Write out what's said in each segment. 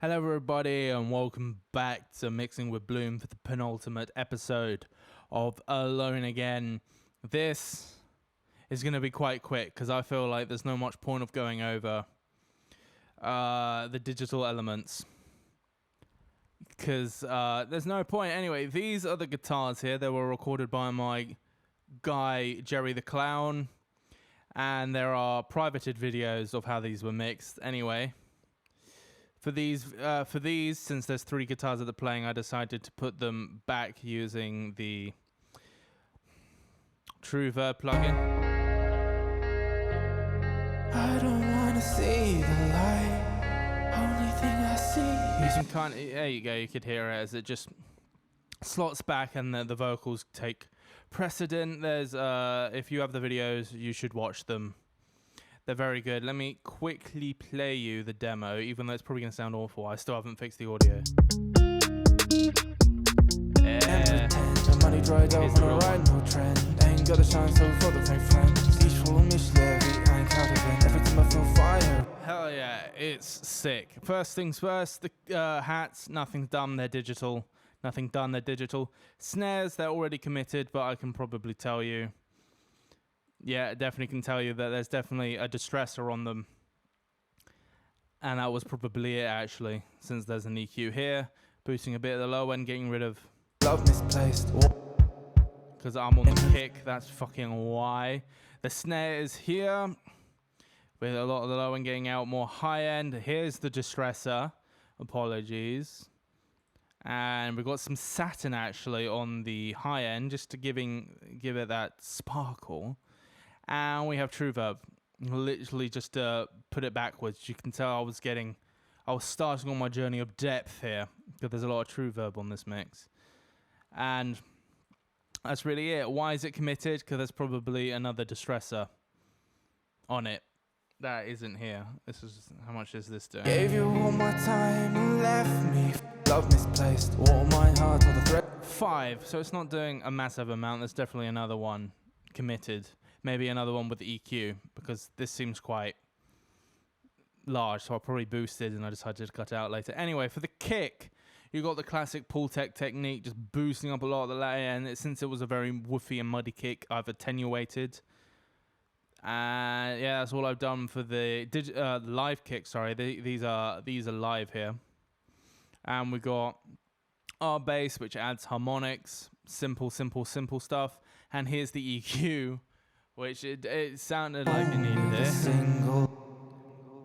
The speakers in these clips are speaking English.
Hello everybody and welcome back to Mixing with Bloom for the penultimate episode of Alone Again. This is going to be quite quick because I feel like there's no much point of going over the digital elements because there's no point. Anyway, these are the guitars here. They were recorded by my guy Jerry the Clown, and there are privated videos of how these were mixed. Anyway, for these, since there's 3 guitars that they're playing, I decided to put them back using the Reverb plugin. I don't wanna see the light. Only thing I see. You can kind of, there you go. You could hear it as it just slots back, and the vocals take precedent. There's if you have the videos, you should watch them. They're very good. Let me quickly play you the demo, even though it's probably going to sound awful. I still haven't fixed the audio. Yeah. Money dried up on a ride, no trend. Ain't got a chance so for the fake friend. Each full of Michelin, I ain't out of it. Every time I feel fire. Hell yeah, it's sick. First things first, the hats, nothing's done, they're digital. Nothing done, they're digital. Snares, they're already committed, but I can probably tell you. Yeah, definitely can tell you that there's definitely a distressor on them. And that was probably it, actually, since there's an EQ here. Boosting a bit at the low end, getting rid of... Love misplaced. Because I'm on the kick, that's fucking why. The snare is here. With a lot of the low end getting out more high end. Here's the distressor. Apologies. And we've got some satin, actually, on the high end, just to give it that sparkle. And we have Reverb, literally just to put it backwards. You can tell I was starting on my journey of depth here, because there's a lot of Reverb on this mix. And that's really it. Why is it committed? Because there's probably another distressor on it that isn't here. This is, how much is this doing? Gave you all my time and left me. Love misplaced. All my heart, all the thread. 5, so it's not doing a massive amount. There's definitely another one committed. Maybe another one with EQ, because this seems quite large, so I probably boosted and I decided to cut it out later. Anyway, for the kick, you got the classic pull tech technique, just boosting up a lot of the layer, and since it was a very woofy and muddy kick, I've attenuated. And yeah, that's all I've done for the live kick. Sorry, these are live here, and we got our bass, which adds harmonics, simple stuff, and here's the EQ. Which it sounded like it needed it.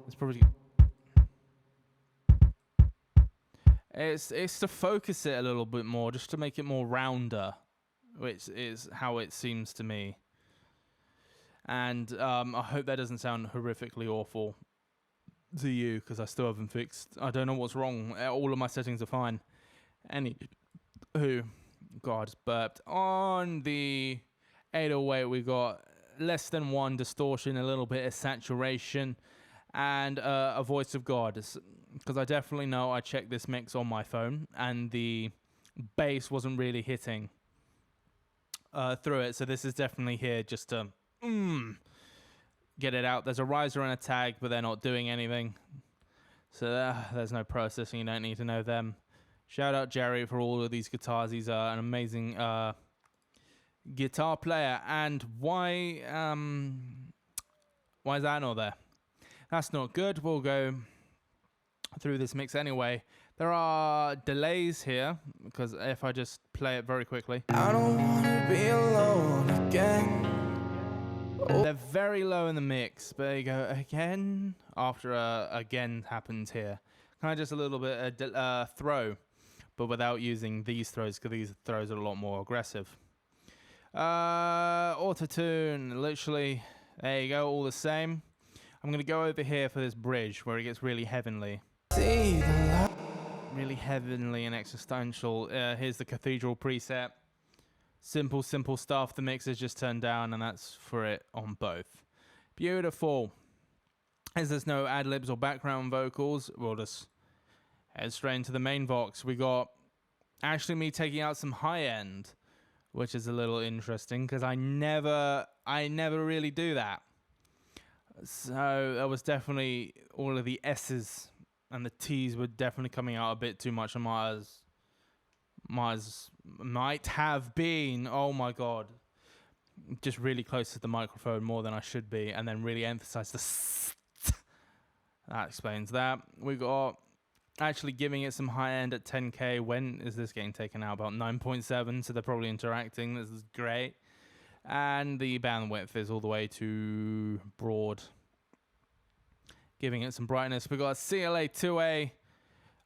It's probably... It's to focus it a little bit more, just to make it more rounder, which is how it seems to me. And I hope that doesn't sound horrifically awful to you, because I still haven't fixed... I don't know what's wrong. All of my settings are fine. God, I just burped. On the 808, we got... less than 1 distortion, a little bit of saturation, and a voice of God. Because I definitely know I checked this mix on my phone, and the bass wasn't really hitting through it. So this is definitely here just to get it out. There's a riser and a tag, but they're not doing anything. So there's no processing. You don't need to know them. Shout out Jerry for all of these guitars. He's an amazing... guitar player. And why is that not there? That's not good. We'll go through this mix anyway. There are delays here, because if I just play it very quickly, I don't wanna be alone again. They're very low in the mix, but there you go again. After again happens here, kind of just a little bit throw, but without using these throws, because these throws are a lot more aggressive. Auto-tune, literally, there you go, all the same. I'm going to go over here for this bridge where it gets really heavenly. Really heavenly and existential. Here's the cathedral preset. Simple stuff. The mix is just turned down, and that's for it on both. Beautiful. As there's no ad-libs or background vocals, we'll just head straight into the main vox. We got actually me taking out some high-end, which is a little interesting because I never really do that. So that was definitely all of the S's and the T's were definitely coming out a bit too much on Mars might have been, oh my god, just really close to the microphone more than I should be, and then really emphasize the that explains that. We got actually giving it some high end at 10k. When is this getting taken out? About 9.7, so they're probably interacting. This is great. And the bandwidth is all the way to broad, giving it some brightness. We got CLA 2A.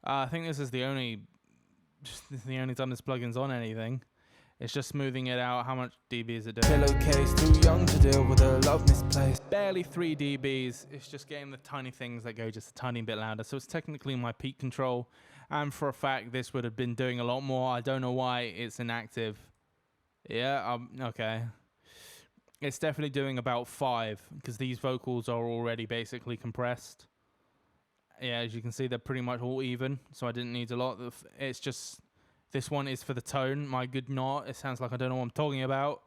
I think this is the only time this plugin's on anything. It's just smoothing it out. How much dB is it doing? Pillowcase, too young to deal with a love misplaced. Barely 3 dBs. It's just getting the tiny things that go just a tiny bit louder. So it's technically my peak control. And for a fact, this would have been doing a lot more. I don't know why it's inactive. Yeah, okay. It's definitely doing about 5 because these vocals are already basically compressed. Yeah, as you can see, they're pretty much all even. So I didn't need a lot. It's just... This one is for the tone. My good not. It sounds like I don't know what I'm talking about.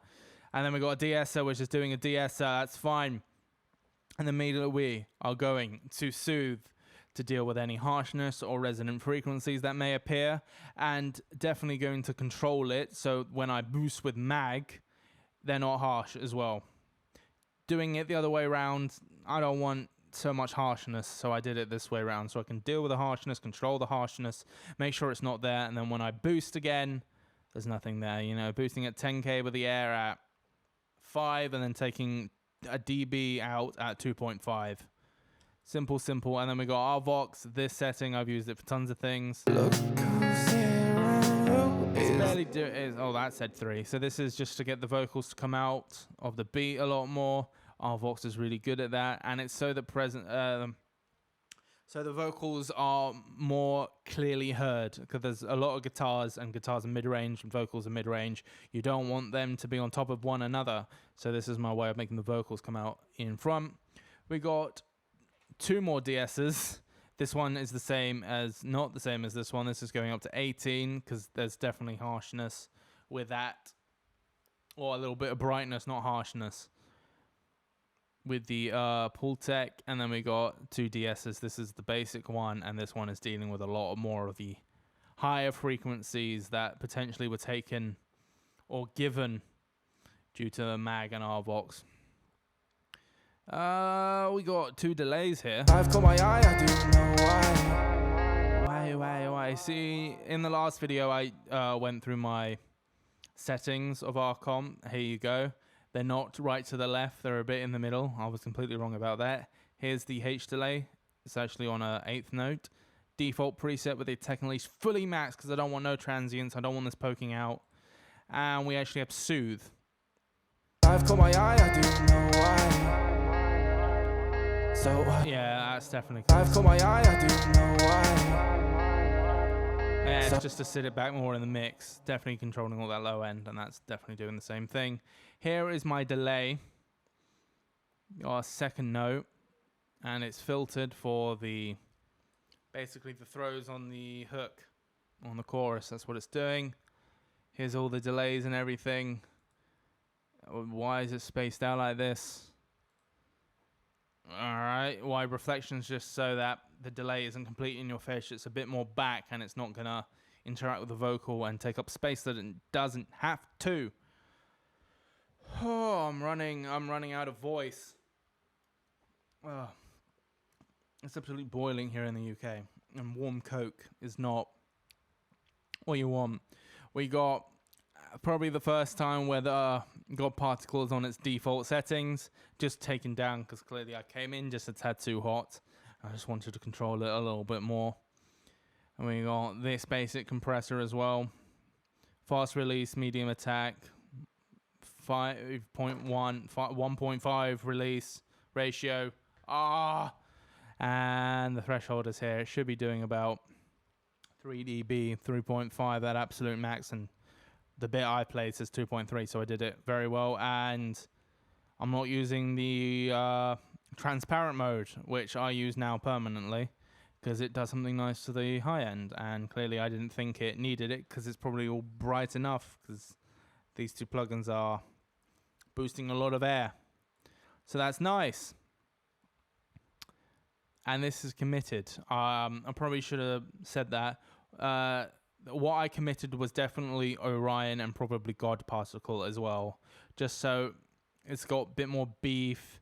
And then we got a de-esser, which is doing a de-esser. That's fine. And then immediately we are going to soothe to deal with any harshness or resonant frequencies that may appear. And definitely going to control it. So when I boost with mag, they're not harsh as well. Doing it the other way around, I don't want so much harshness, so I did it this way around, so I can deal with the harshness, control the harshness, make sure it's not there, and then when I boost again, there's nothing there. You know, boosting at 10k with the air at 5, and then taking a dB out at 2.5. Simple, and then we got our Vox. This setting, I've used it for tons of things. It's barely oh, that said 3. So this is just to get the vocals to come out of the beat a lot more. Our Vox is really good at that, and it's so that so the vocals are more clearly heard, because there's a lot of guitars, and guitars are mid-range and vocals are mid-range. You don't want them to be on top of one another, so this is my way of making the vocals come out in front. We got 2 more DSs. This one is not the same as this one. This is going up to 18, because there's definitely harshness with that, or a little bit of brightness, not harshness, with the Pultec. And then we got 2 DSs. This is the basic one, and this one is dealing with a lot more of the higher frequencies that potentially were taken or given due to the mag and our Vox. We got 2 delays here. I've caught my eye, I do know why. Why? See, in the last video, I went through my settings of our comp. Here you go. They're not right to the left. They're a bit in the middle. I was completely wrong about that. Here's the H delay. It's actually on a 8th note. Default preset with it technically fully maxed because I don't want no transients. I don't want this poking out. And we actually have soothe. I've caught my eye, I do know why. So yeah, that's definitely. I've caught my eye, I do know why. Yeah, it's just to sit it back more in the mix. Definitely controlling all that low end, and that's definitely doing the same thing. Here is my delay. Our 2nd note, and it's filtered for basically the throws on the hook on the chorus. That's what it's doing. Here's all the delays and everything. Why is it spaced out like this? Alright, why reflections, just so that the delay isn't complete in your face. It's a bit more back, and it's not gonna interact with the vocal and take up space that it doesn't have to. Oh, I'm running out of voice. It's absolutely boiling here in the UK, and warm Coke is not what you want. We got probably the first time where the got particles on its default settings, just taken down because clearly I came in just a tad too hot. I just wanted to control it a little bit more. And we got this basic compressor as well. Fast release, medium attack, 1.5 release ratio. And the threshold is here. It should be doing about 3 dB, 3.5 at absolute max, and the bit I played says 2.3, so I did it very well. And I'm not using the transparent mode, which I use now permanently, because it does something nice to the high end, and clearly I didn't think it needed it, because it's probably all bright enough, because these 2 plugins are boosting a lot of air. So that's nice. and this is committed. I probably should have said that. What I committed was definitely Orion and probably God Particle as well, just so it's got a bit more beef.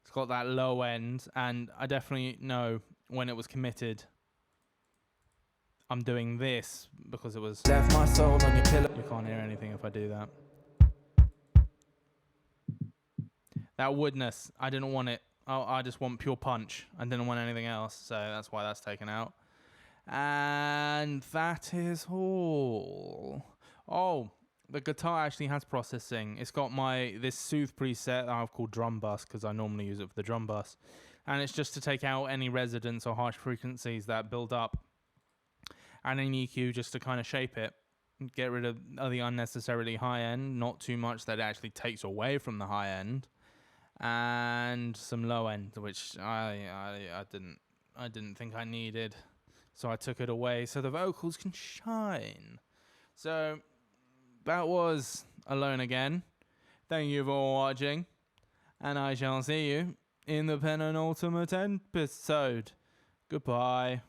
It's got that low end, and I definitely know when it was committed. I'm doing this because it was. Left my soul on your pillow. You can't hear anything if I do that. That woodness, I didn't want it. I just want pure punch. I didn't want anything else, so that's why that's taken out. And that is all. Oh, the guitar actually has processing. It's got this Soothe preset that I've called Drum Bus because I normally use it for the drum bus. And it's just to take out any resonance or harsh frequencies that build up. And an EQ just to kind of shape it. Get rid of the unnecessarily high end. Not too much that it actually takes away from the high end. And some low end, which I didn't think I needed. So I took it away so the vocals can shine. So that was Alone Again. Thank you for watching. And I shall see you in the penultimate episode. Goodbye.